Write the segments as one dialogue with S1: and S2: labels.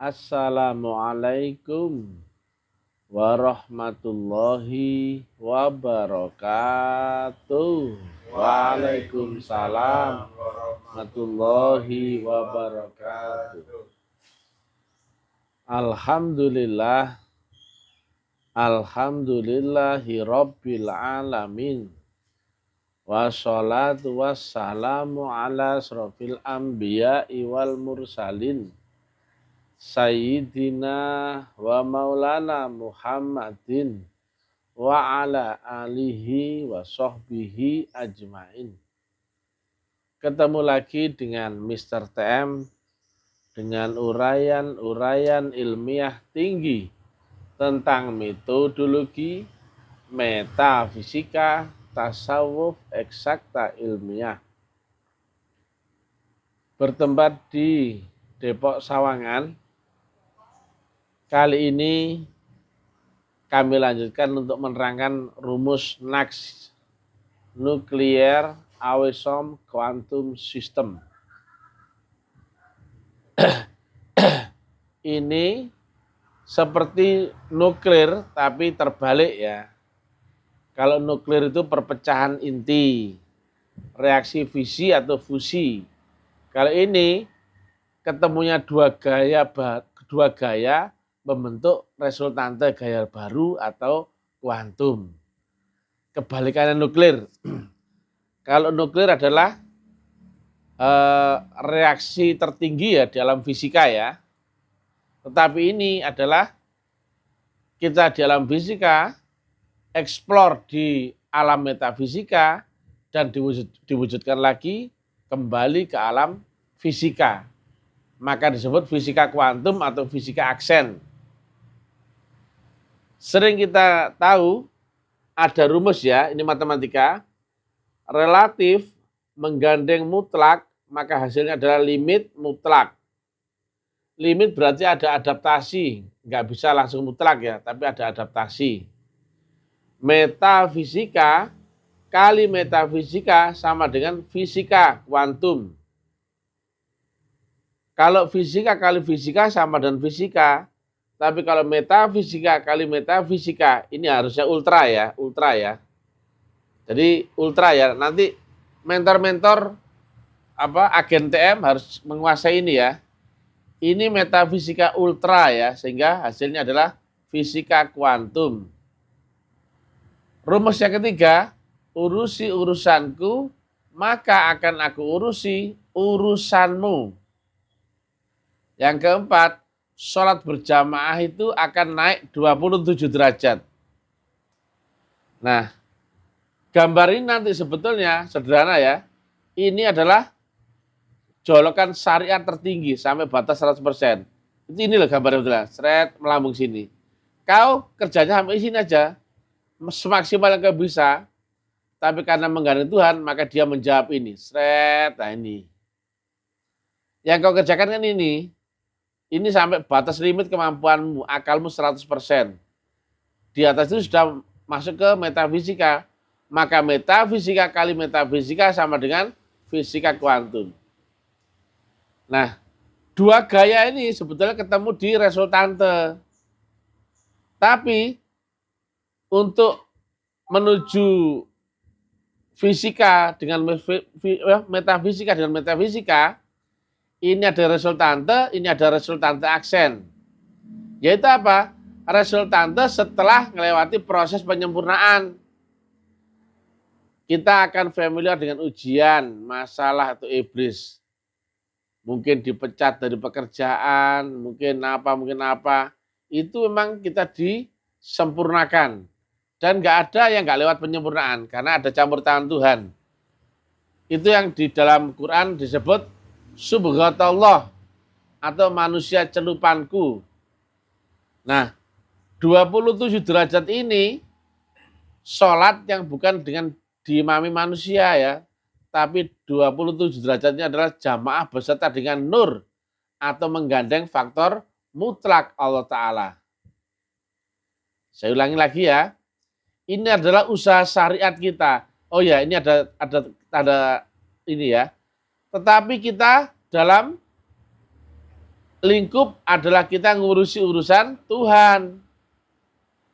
S1: Assalamualaikum warahmatullahi wabarakatuh. Waalaikumsalam warahmatullahi wabarakatuh. Alhamdulillahi rabbil alamin. Wassalatu wassalamu ala asrofil anbiya'i wal mursalin. Sayyidina wa maulana Muhammadin wa ala alihi wa sahbihi ajmain. Ketemu lagi dengan Mr. TM dengan uraian ilmiah tinggi tentang metodologi, metafisika, tasawuf, eksakta ilmiah. Bertempat di Depok Sawangan. Kali ini kami lanjutkan untuk menerangkan rumus NAQS, Nuclear Atom Quantum System. Ini seperti nuklir tapi terbalik ya. Kalau nuklir itu perpecahan inti, reaksi fisi atau fusi. Kalau ini ketemunya dua gaya membentuk resultante gaya baru atau kuantum. Kebalikannya nuklir. Kalau nuklir adalah reaksi tertinggi ya dalam fisika ya. Tetapi ini adalah kita di alam fisika, explore di alam metafisika, dan diwujudkan lagi kembali ke alam fisika. Maka disebut fisika kuantum atau fisika aksen. Sering kita tahu ada rumus ya, ini matematika, relatif menggandeng mutlak, maka hasilnya adalah limit mutlak. Limit berarti ada adaptasi, nggak bisa langsung mutlak ya, tapi ada adaptasi. Metafisika kali metafisika sama dengan fisika kuantum. Kalau fisika kali fisika sama dengan fisika, tapi kalau metafisika kali metafisika, ini harusnya ultra ya. Jadi ultra ya, nanti mentor-mentor agen TM harus menguasai ini ya. Ini metafisika ultra ya, sehingga hasilnya adalah fisika kuantum. Rumus yang ketiga, urusi urusanku, maka akan aku urusi urusanmu. Yang keempat, sholat berjamaah itu akan naik 27 derajat. Nah, gambar ini nanti sebetulnya sederhana ya. Ini adalah jolokan syariat tertinggi sampai batas 100%. Ini loh gambarnya betulnya, seret melambung sini. Kau kerjanya sampai sini aja, semaksimal yang kau bisa. Tapi karena menggandeng Tuhan, maka dia menjawab ini. Seret, nah ini. Yang kau kerjakan kan ini. Ini sampai batas limit kemampuanmu, akalmu 100%. Di atas itu sudah masuk ke metafisika. Maka metafisika kali metafisika sama dengan fisika kuantum. Nah, dua gaya ini sebetulnya ketemu di resultante. Tapi untuk menuju fisika dengan metafisika dengan metafisika, ini ada resultante, ini ada resultante aksen. Yaitu apa? Resultante setelah melewati proses penyempurnaan. Kita akan familiar dengan ujian, masalah atau iblis. Mungkin dipecat dari pekerjaan, mungkin apa. Itu memang kita disempurnakan. Dan nggak ada yang nggak lewat penyempurnaan, karena ada campur tangan Tuhan. Itu yang di dalam Quran disebut subhanallah atau manusia celupanku. Nah, 27 derajat ini sholat yang bukan dengan diimami manusia ya, tapi 27 derajatnya adalah jamaah beserta dengan nur atau menggandeng faktor mutlak Allah Ta'ala. Saya ulangi lagi ya, ini adalah usaha syariat kita. Oh ya, ini ada ini ya. Tetapi kita dalam lingkup adalah kita ngurusi urusan Tuhan.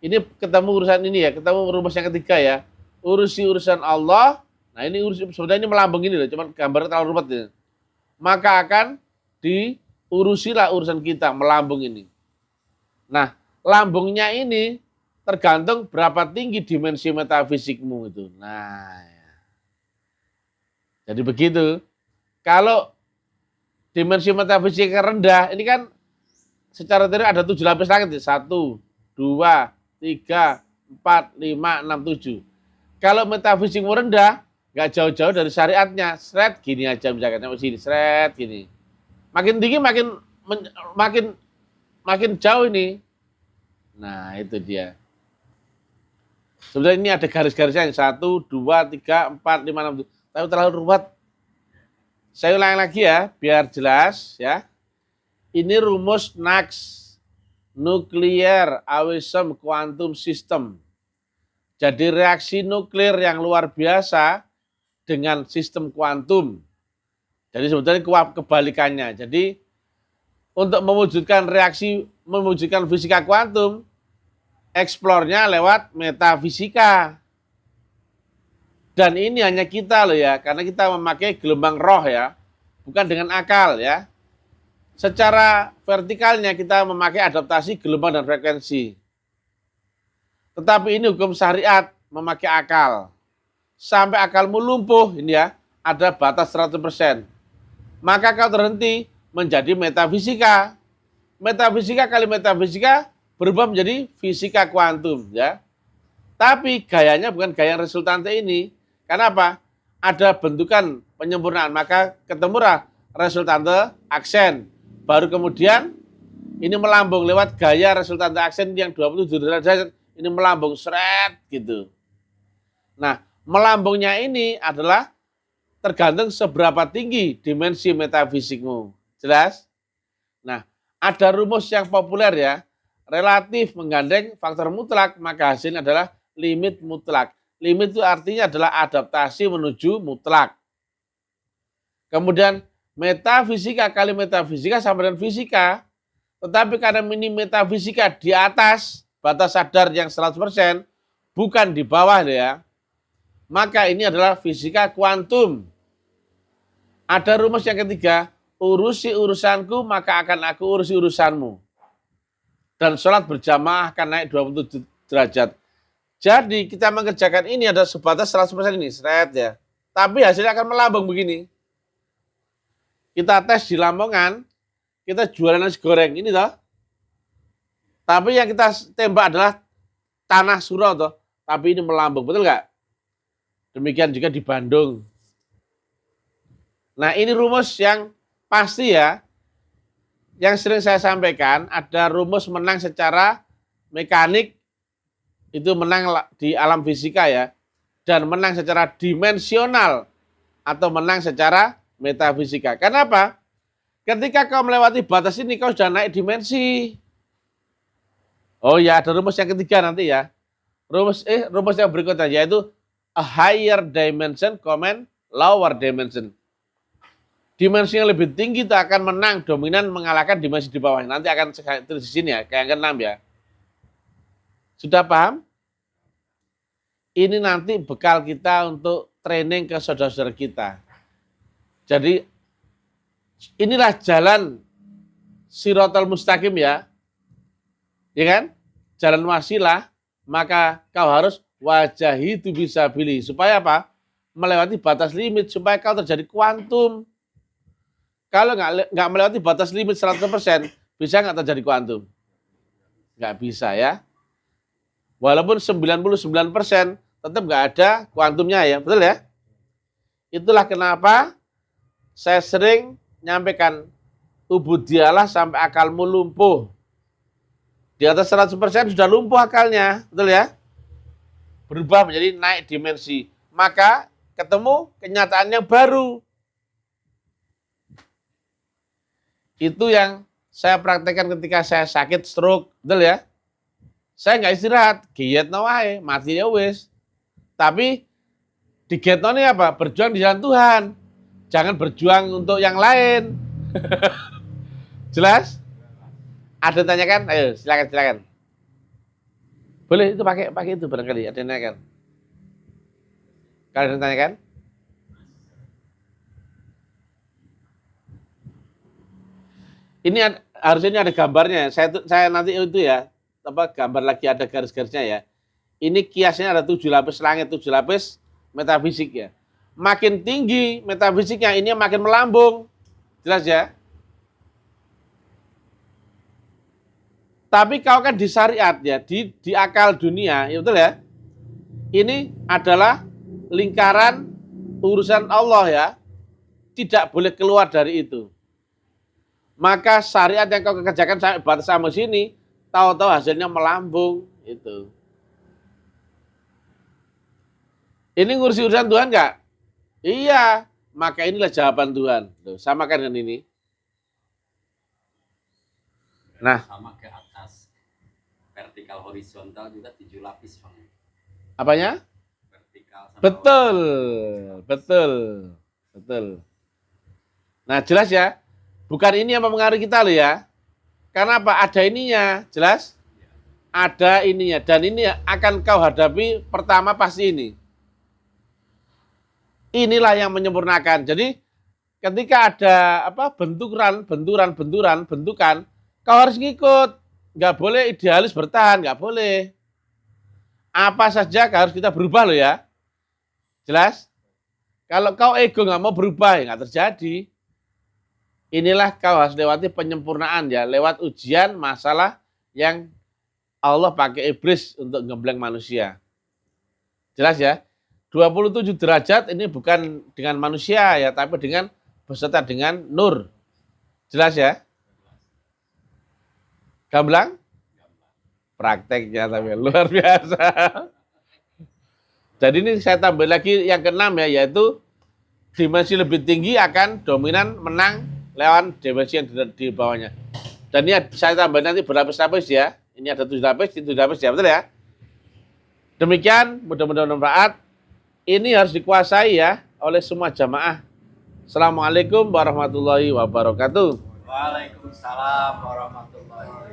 S1: Ini ketemu urusan ini ya, ketemu rumus yang ketiga ya. Urusi urusan Allah. Nah ini sebenarnya ini melambung ini loh, cuman gambarnya terlalu rumit ya. Maka akan diurusilah urusan kita, melambung ini. Nah, lambungnya ini tergantung berapa tinggi dimensi metafisikmu itu. Nah, ya. Jadi begitu. Kalau dimensi metafisik rendah, ini kan secara teori ada 7 lapis langit. 1, 2, 3, 4, 5, 6, 7. Kalau metafisikmu rendah, nggak jauh-jauh dari syariatnya. Seret gini aja misalkan, sampai sini, seret gini. Makin tinggi makin jauh ini. Nah, itu dia. Sebenarnya ini ada garis-garisnya yang 1, 2, 3, 4, 5, 6, 7. Tapi terlalu ruwet. Saya ulangi lagi ya, biar jelas ya. Ini rumus NACS, Nuclear Atom Quantum System. Jadi reaksi nuklir yang luar biasa dengan sistem kuantum. Jadi sebetulnya kebalikannya. Jadi untuk mewujudkan reaksi, mewujudkan fisika kuantum, eksplornya lewat metafisika. Dan ini hanya kita loh ya, karena kita memakai gelombang roh ya, bukan dengan akal ya. Secara vertikalnya kita memakai adaptasi gelombang dan frekuensi. Tetapi ini hukum syariat, memakai akal. Sampai akalmu lumpuh, ini ya, ada batas 100%. Maka kau terhenti menjadi metafisika. Metafisika kali metafisika berubah menjadi fisika kuantum ya. Tapi gayanya bukan gaya resultante ini. Karena apa? Ada bentukan penyempurnaan, maka ketemulah resultante aksen. Baru kemudian ini melambung lewat gaya resultante aksen yang 27 derajat, ini melambung seret gitu. Nah, melambungnya ini adalah tergantung seberapa tinggi dimensi metafisikmu. Jelas? Nah, ada rumus yang populer ya, relatif menggandeng faktor mutlak, maka hasilnya adalah limit mutlak. Limit itu artinya adalah adaptasi menuju mutlak. Kemudian metafisika kali metafisika sama dengan fisika. Tetapi karena ini metafisika di atas batas sadar yang 100%, bukan di bawah ya. Maka ini adalah fisika kuantum. Ada rumus yang ketiga, urusi urusanku maka akan aku urusi urusanmu. Dan sholat berjamaah akan naik 27 derajat. Jadi kita mengerjakan ini ada sebatas 100% ini, seret ya. Tapi hasilnya akan melambung begini. Kita tes di Lamongan, kita jualan nasi goreng ini toh. Tapi yang kita tembak adalah tanah surau toh. Tapi ini melambung, betul nggak? Demikian juga di Bandung. Nah ini rumus yang pasti ya. Yang sering saya sampaikan, ada rumus menang secara mekanik, itu menang di alam fisika ya, dan menang secara dimensional atau menang secara metafisika. Kenapa? Ketika kau melewati batas ini, kau sudah naik dimensi. Oh ya, ada rumus yang ketiga nanti ya. Rumus yang berikutnya yaitu a higher dimension comment lower dimension. Dimensi yang lebih tinggi itu akan menang, dominan mengalahkan dimensi di bawah. Nanti akan terus di sini ya, kayak yang ke-6 ya. Sudah paham? Ini nanti bekal kita untuk training ke saudara-saudara kita. Jadi inilah jalan Shiratal Mustaqim ya. Ya kan? Jalan wasilah, maka kau harus wajahi itu bisa pilih. Supaya apa? Melewati batas limit, supaya kau terjadi kuantum. Kalau nggak melewati batas limit 100%, bisa nggak terjadi kuantum? Nggak bisa ya. Walaupun 99% tetap nggak ada kuantumnya ya, betul ya? Itulah kenapa saya sering nyampaikan ubudiyalah sampai akalmu lumpuh. Di atas 100% sudah lumpuh akalnya, betul ya? Berubah menjadi naik dimensi. Maka ketemu kenyataan yang baru. Itu yang saya praktekkan ketika saya sakit stroke, betul ya? Saya nggak istirahat, giatno wae, mati ya wis. Tapi di giatno ini apa? Berjuang di jalan Tuhan. Jangan berjuang untuk yang lain. Jelas? Ada yang tanyakan? Ayo, silakan. Boleh itu pakai itu barangkali. Ada yang tanyakan? Kalau ada yang tanyakan? Ini harusnya ada gambarnya. Saya nanti itu ya, gambar lagi ada garis-garisnya ya. Ini kiasnya ada 7 lapis langit, 7 lapis metafisik ya. Makin tinggi metafisiknya, ini makin melambung. Jelas ya? Tapi kau kan di syariat ya, di akal dunia, ya betul ya? Ini adalah lingkaran urusan Allah ya. Tidak boleh keluar dari itu. Maka syariat yang kau kerjakan sampai batas sama sini, tahu-tahu hasilnya melambung itu. Ini ngurusi urusan Tuhan enggak? Iya, maka inilah jawaban Tuhan. Tuh, samakan dengan ini. Nah,
S2: sama ke atas vertikal horizontal juga 7 lapis, Bang.
S1: Apanya?
S2: Vertikal sama
S1: Betul. Nah, jelas ya. Bukan ini yang mempengaruhi kita loh ya. Karena apa? Ada ininya, jelas? Ada ininya dan ini akan kau hadapi pertama pasti ini. Inilah yang menyempurnakan. Jadi ketika ada bentukan, kau harus ngikut. Nggak boleh idealis bertahan, nggak boleh. Apa saja harus kita berubah loh ya. Jelas? Kalau kau ego nggak mau berubah, ya nggak terjadi. Inilah kau harus lewati penyempurnaan ya, lewat ujian masalah yang Allah pakai iblis untuk gembleng manusia. Jelas ya? 27 derajat ini bukan dengan manusia ya, tapi dengan beserta dengan nur. Jelas ya? Gamblang? Prakteknya tapi luar biasa. Jadi ini saya tambah lagi yang keenam ya, yaitu dimensi lebih tinggi akan dominan menang lewat dimensi yang di bawahnya. Dan ini saya tambah nanti berlapis-lapis ya. Ini ada 7 lapis, itu 7 lapis ya, betul ya? Demikian, mudah-mudahan bermanfaat. Ini harus dikuasai ya oleh semua jamaah. Assalamualaikum warahmatullahi wabarakatuh.
S2: Waalaikumsalam warahmatullahi wabarakatuh.